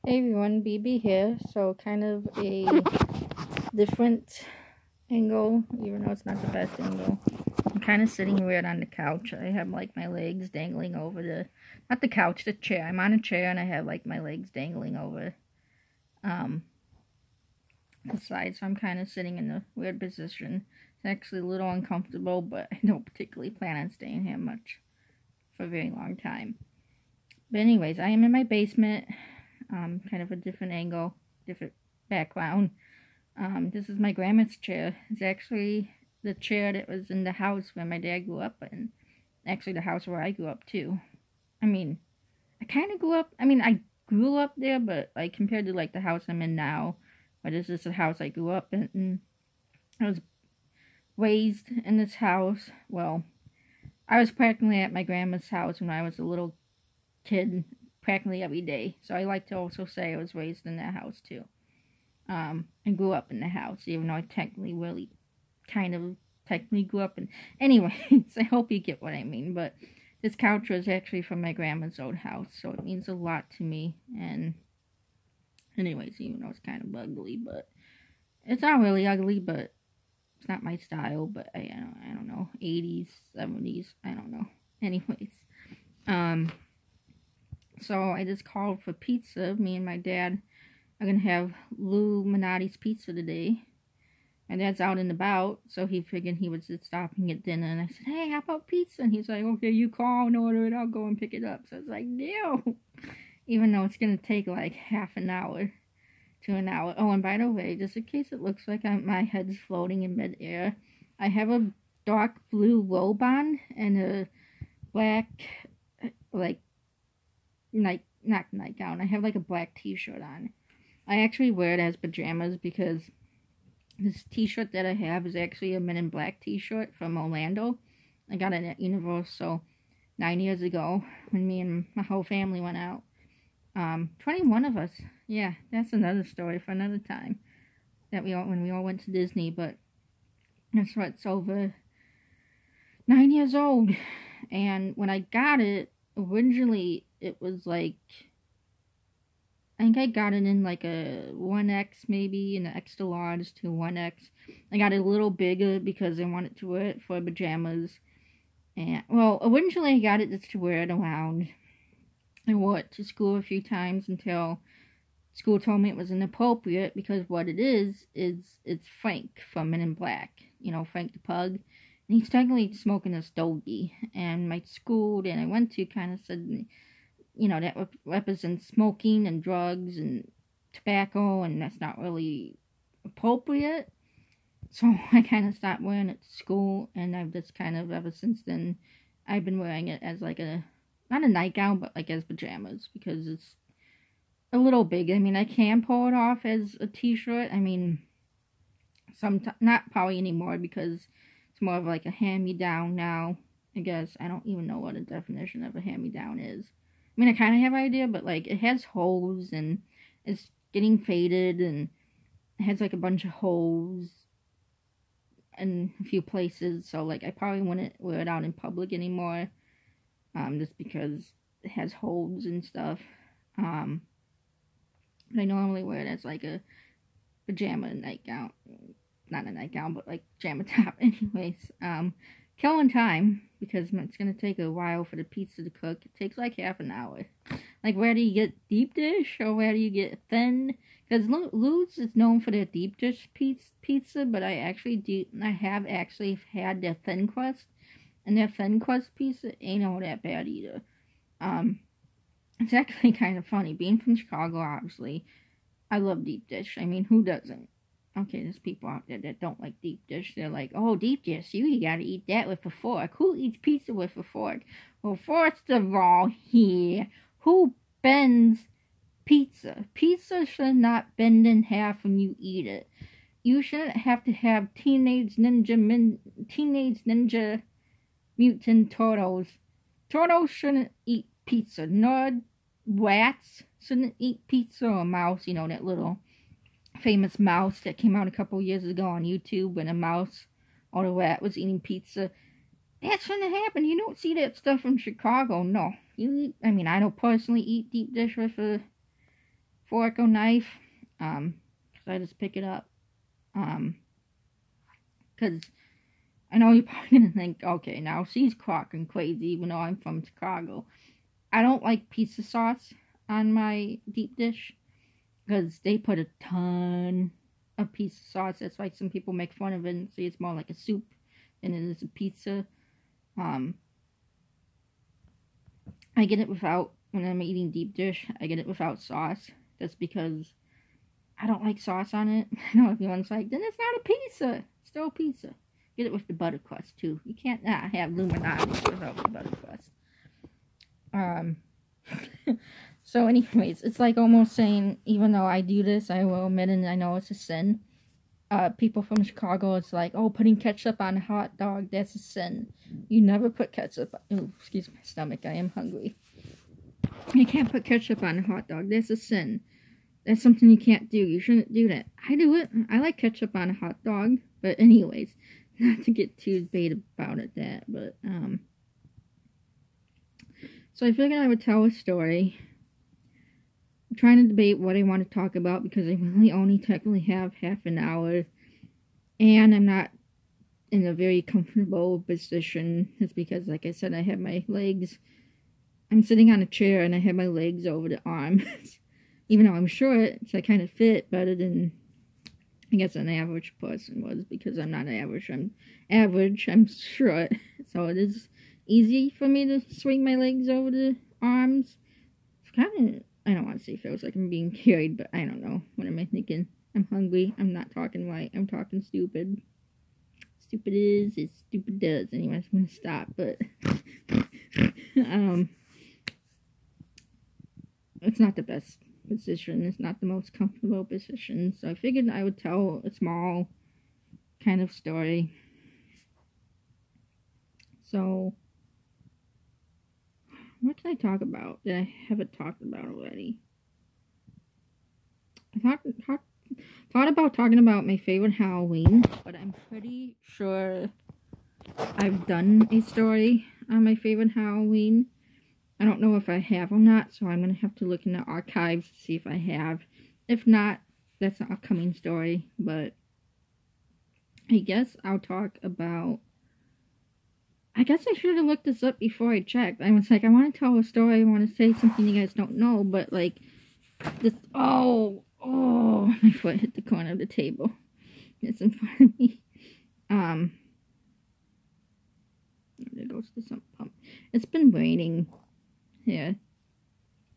Hey everyone, BB here. So kind of a different angle, even though it's not the best angle. I'm kind of sitting weird on the couch. I have like my legs dangling over not the couch, the chair. I'm on a chair and I have like my legs dangling over um the side. So I'm kind of sitting in a weird position. It's actually a little uncomfortable, but I don't particularly plan on staying here much for a very long time. But anyways, I am in my basement. Kind of a different angle, different background. This is my grandma's chair. It's actually the chair that was in the house where my dad grew up in. Actually, the house where I grew up too. I mean, I grew up there, but like compared to like the house I'm in now, but this is the house I grew up in. And I was raised in this house. Well, I was practically at my grandma's house when I was a little kid, practically every day. So I like to also say I was raised in that house too. And grew up in the house, even though I technically grew up in. Anyways, I hope you get what I mean. But this couch was actually from my grandma's old house, so it means a lot to me. And anyways, even though it's kind of ugly, but it's not really ugly, but it's not my style. But I don't know, 80s, 70s, I don't know. Anyways, um, so I just called for pizza. Me and my dad are gonna have Lou Minotti's pizza today. My dad's out and about, so he figured he would just stop and get dinner. And I said, "Hey, how about pizza?" And he's like, "Okay, you call and order it. I'll go and pick it up." So it's like, no, even though it's gonna take like half an hour to an hour. Oh, and by the way, just in case it looks like my head's floating in midair, I have a dark blue robe on and a black, like, not nightgown. I have like a black T-shirt on. I actually wear it as pajamas because this T-shirt that I have is actually a Men in Black T-shirt from Orlando. I got it at Universal 9 years ago when me and my whole family went out. 21 of us. Yeah, that's another story for another time. When we all went to Disney, but that's what it's over 9 years old. And when I got it, originally it was like, I think I got it in like a 1X maybe, an extra large to 1X. I got it a little bigger because I wanted to wear it for pajamas. And, well, originally I got it just to wear it around. I wore it to school a few times until school told me it was inappropriate because what it is it's Frank from Men in Black. You know, Frank the Pug. And he's technically smoking a stogie. And my school that I went to kind of said, you know, that represents smoking and drugs and tobacco, and that's not really appropriate. So I kind of stopped wearing it to school, and I've just kind of, ever since then, I've been wearing it as like not a nightgown, but like as pajamas, because it's a little big. I mean, I can pull it off as a t-shirt. I mean, not probably anymore, because it's more of like a hand-me-down now. I guess I don't even know what a definition of a hand-me-down is. I mean, I kind of have an idea, but like it has holes and it's getting faded and it has like a bunch of holes in a few places. So like I probably wouldn't wear it out in public anymore, just because it has holes and stuff. But I normally wear it as like a pajama nightgown, not a nightgown, but like pajama top. Anyways, killing time because it's gonna take a while for the pizza to cook. It takes like half an hour. Like, where do you get deep dish or where do you get thin? Because Lou's is known for their deep dish pizza, but I have actually had their thin crust, and their thin crust pizza ain't all that bad either. It's actually kind of funny. Being from Chicago, obviously, I love deep dish. I mean, who doesn't? Okay, there's people out there that don't like deep dish. They're like, oh, deep dish, you gotta eat that with a fork. Who eats pizza with a fork? Well, first of all, who bends pizza? Pizza should not bend in half when you eat it. You shouldn't have to have Teenage Ninja Mutant Turtles. Turtles shouldn't eat pizza. Nor rats shouldn't eat pizza, or mouse, you know, that little famous mouse that came out a couple years ago on YouTube when a mouse or a rat was eating pizza. That shouldn't happen. You don't see that stuff in Chicago. No. I don't personally eat deep dish with a fork or knife, because I just pick it up, because I know you're probably gonna think, okay, now she's crock crazy, even though I'm from Chicago. I don't like pizza sauce on my deep dish, because they put a ton of pizza sauce. That's why some people make fun of it and say it's more like a soup than it is a pizza. I get it without, when I'm eating deep dish, I get it without sauce. That's because I don't like sauce on it. I know everyone's like, then it's not a pizza. It's still a pizza. Get it with the butter crust, too. You can't not have Illuminati without the butter crust. So anyways, it's like almost saying, even though I do this, I will admit and I know it's a sin. People from Chicago, it's like, oh, putting ketchup on a hot dog, that's a sin. You never put ketchup. Oh, excuse my stomach, I am hungry. You can't put ketchup on a hot dog. That's a sin. That's something you can't do. You shouldn't do that. I do it. I like ketchup on a hot dog. But anyways, not to get too debate about it, but so I figured I would tell a story. I'm trying to debate what I want to talk about because I really only technically have half an hour, and I'm not in a very comfortable position. It's because, like I said, I have my legs. I'm sitting on a chair and I have my legs over the arms. Even though I'm short, so I kind of fit better than, I guess, an average person was, because I'm not average. I'm average. I'm short, so it is easy for me to swing my legs over the arms. It's kind of, I don't want to say feels like I'm being carried, but I don't know. What am I thinking? I'm hungry. I'm not talking right. I'm talking stupid. Stupid is stupid does. Anyway, I'm gonna stop. But it's not the best position. It's not the most comfortable position. So I figured I would tell a small kind of story. So what can I talk about that I haven't talked about already? I thought about talking about my favorite Halloween, but I'm pretty sure I've done a story on my favorite Halloween. I don't know if I have or not, so I'm going to have to look in the archives to see if I have. If not, that's an upcoming story, but I guess I'll talk about... I guess I should have looked this up before I checked. I was like, I want to tell a story, I want to say something you guys don't know, but like, this... Oh, my foot hit the corner of the table. It's in front of me. There goes the sump pump. It's been raining. Yeah.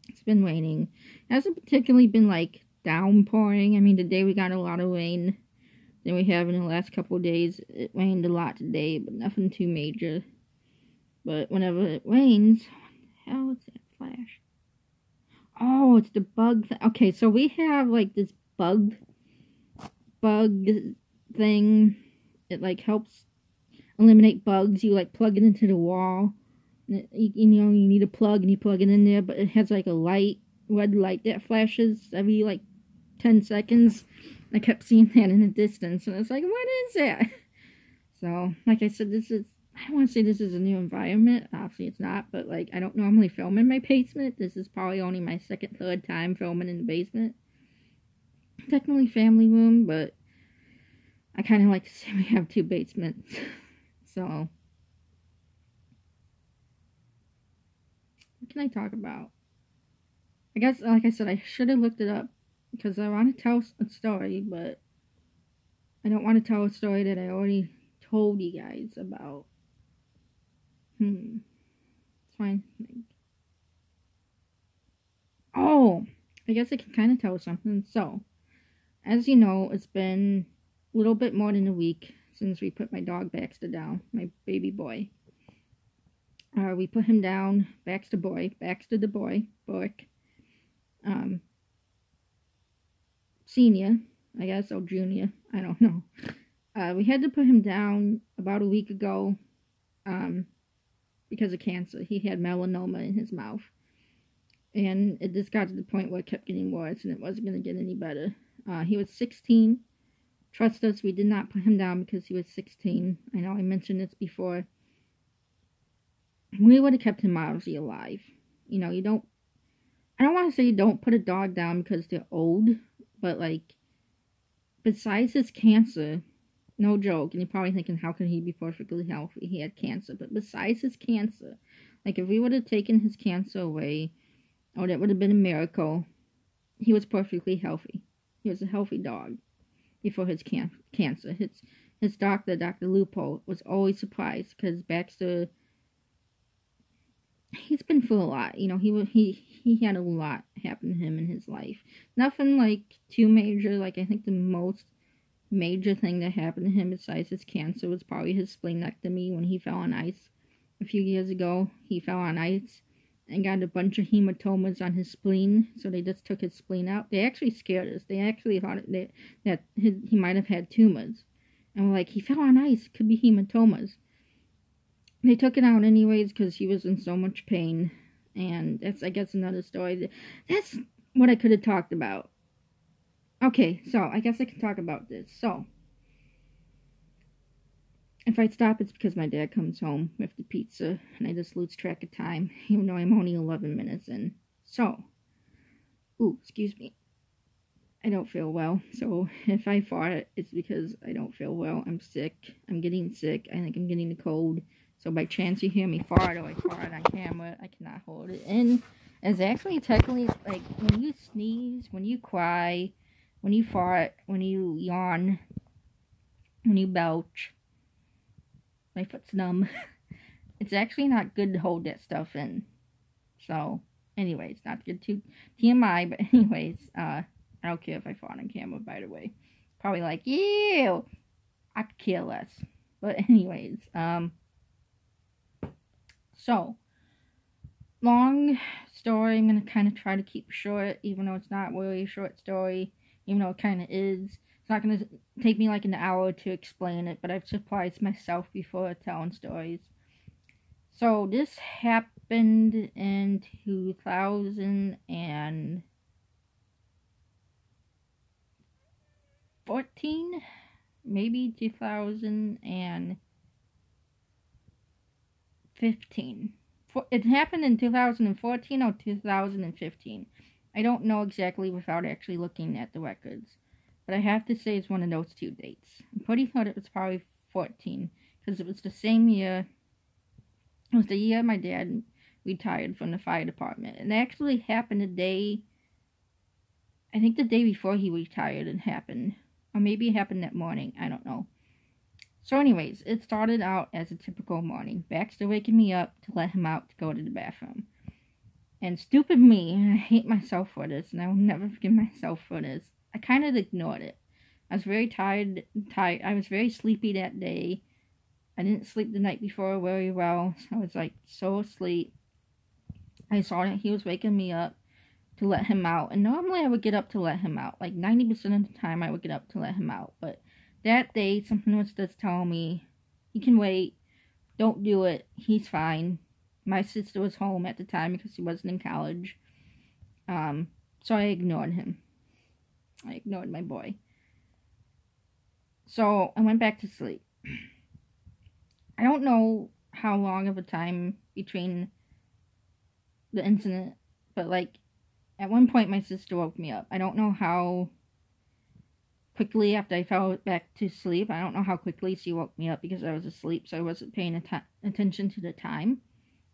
It's been raining. It hasn't particularly been, like, downpouring. I mean, today we got a lot of rain. Then we have in the last couple of days. It rained a lot today, but nothing too major. But whenever it rains... What the hell is that flash? Oh, it's the bug okay, so we have, like, this bug thing. It, like, helps eliminate bugs. You, like, plug it into the wall. You know, you need a plug and you plug it in there, but it has, like, a light, red light that flashes every, like, 10 seconds. I kept seeing that in the distance, and I was like, what is that? So, like I said, I don't want to say this is a new environment. Obviously, it's not, but, like, I don't normally film in my basement. This is probably only my second, third time filming in the basement. Technically family room, but I kind of like to say we have two basements. So, what can I talk about? I guess, like I said, I should have looked it up, because I want to tell a story, but I don't want to tell a story that I already told you guys about. It's fine. Oh, I guess I can kind of tell something. So, as you know, it's been a little bit more than a week since we put my dog Baxter down, my baby boy. We put him down, Baxter the boy, Bork. Senior, I guess, or junior, I don't know. We had to put him down about a week ago, because of cancer. He had melanoma in his mouth. And it just got to the point where it kept getting worse, and it wasn't going to get any better. He was 16. Trust us, we did not put him down because he was 16. I know I mentioned this before. We would have kept him obviously alive. You know, you don't I don't want to say don't put a dog down because they're old, but like, besides his cancer, no joke, and you're probably thinking, how can he be perfectly healthy? He had cancer. But besides his cancer, like, if we would have taken his cancer away, oh, that would have been a miracle. He was perfectly healthy. He was a healthy dog before his cancer. His doctor, Dr. Lupo, was always surprised because Baxter, he's been through a lot. You know, he had a lot happen to him in his life. Nothing like too major. Like, I think the most major thing that happened to him besides his cancer was probably his splenectomy when he fell on ice a few years ago. He fell on ice and got a bunch of hematomas on his spleen, so they just took his spleen out. They actually scared us. They actually thought that he might have had tumors. And we're like, he fell on ice, could be hematomas. They took it out anyways because he was in so much pain. And that's, I guess, another story. That's what I could have talked about. Okay, so I guess I can talk about this. So, if I stop, it's because my dad comes home with the pizza, and I just lose track of time, even though I'm only 11 minutes in. So, ooh, excuse me. I don't feel well, so if I fart, it's because I don't feel well. I'm sick. I'm getting sick. I think I'm getting a cold. So by chance you hear me fart or I fart on camera, I cannot hold it in. It's actually technically, like, when you sneeze, when you cry, when you fart, when you yawn, when you belch, my foot's numb. It's actually not good to hold that stuff in. So, anyways, not good to TMI, but anyways, I don't care if I fart on camera, by the way. Probably like, ew! I could care less. But anyways, so, long story, I'm going to kind of try to keep short, even though it's not really a short story, even though it kind of is. It's not going to take me like an hour to explain it, but I've surprised myself before telling stories. So, this happened in 2014, maybe 2015. It happened in 2014 or 2015. I don't know exactly without actually looking at the records. But I have to say it's one of those two dates. I'm pretty sure it was probably 14. Because it was the same year. It was the year my dad retired from the fire department. And it actually happened the day, I think the day before he retired it happened. Or maybe it happened that morning. I don't know. So anyways, it started out as a typical morning. Baxter waking me up to let him out to go to the bathroom. And stupid me, and I hate myself for this, and I will never forgive myself for this. I kind of ignored it. I was very tired. I was very sleepy that day. I didn't sleep the night before very well, so I was like so asleep. I saw that he was waking me up to let him out, and normally I would get up to let him out. Like 90% of the time I would get up to let him out, but that day something was just telling me, he can wait, don't do it, he's fine. My sister was home at the time because he wasn't in college, so I ignored him. I ignored my boy. So I went back to sleep. I don't know how long of a time between the incident, but like at one point my sister woke me up. I don't know how quickly after I fell back to sleep. I don't know how quickly she woke me up because I was asleep, so I wasn't paying attention to the time.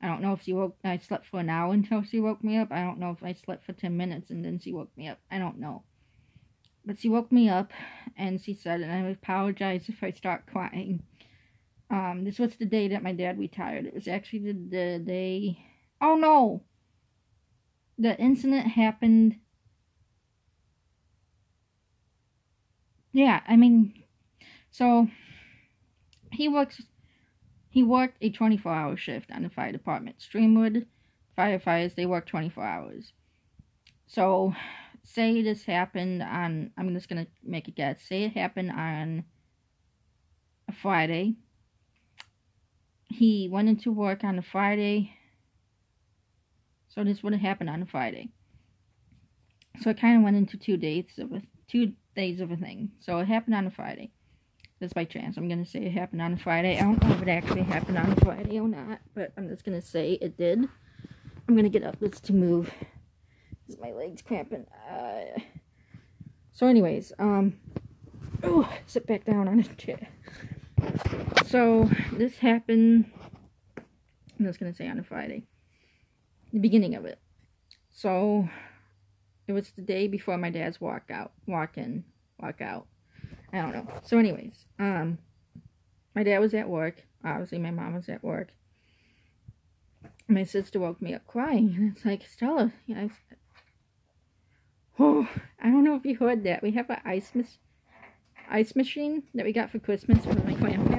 I don't know if I slept for an hour until she woke me up. I don't know if I slept for 10 minutes and then she woke me up. I don't know. But she woke me up, and she said, and I apologize if I start crying. This was the day that my dad retired. It was actually the day... Oh, no! The incident happened... Yeah, I mean... So, he worked a 24-hour shift on the fire department. Streamwood firefighters, they work 24 hours. So... Say this happened on, I'm just going to make a guess. Say it happened on a Friday. He went into work on a Friday. So this would have happened on a Friday. So it kind of went into 2 days of a thing. So it happened on a Friday. Just by chance. I'm going to say it happened on a Friday. I don't know if it actually happened on a Friday or not. But I'm just going to say it did. I'm going to get up this to move My leg's cramping. So anyways, sit back down on a chair. So this happened, I was going to say on a Friday. The beginning of it. So it was the day before my dad's walk out. I don't know. So anyways, my dad was at work. Obviously my mom was at work. My sister woke me up crying. And it's like, Stella, you know, I don't know if you heard that. We have an ice machine that we got for Christmas for my grandparents.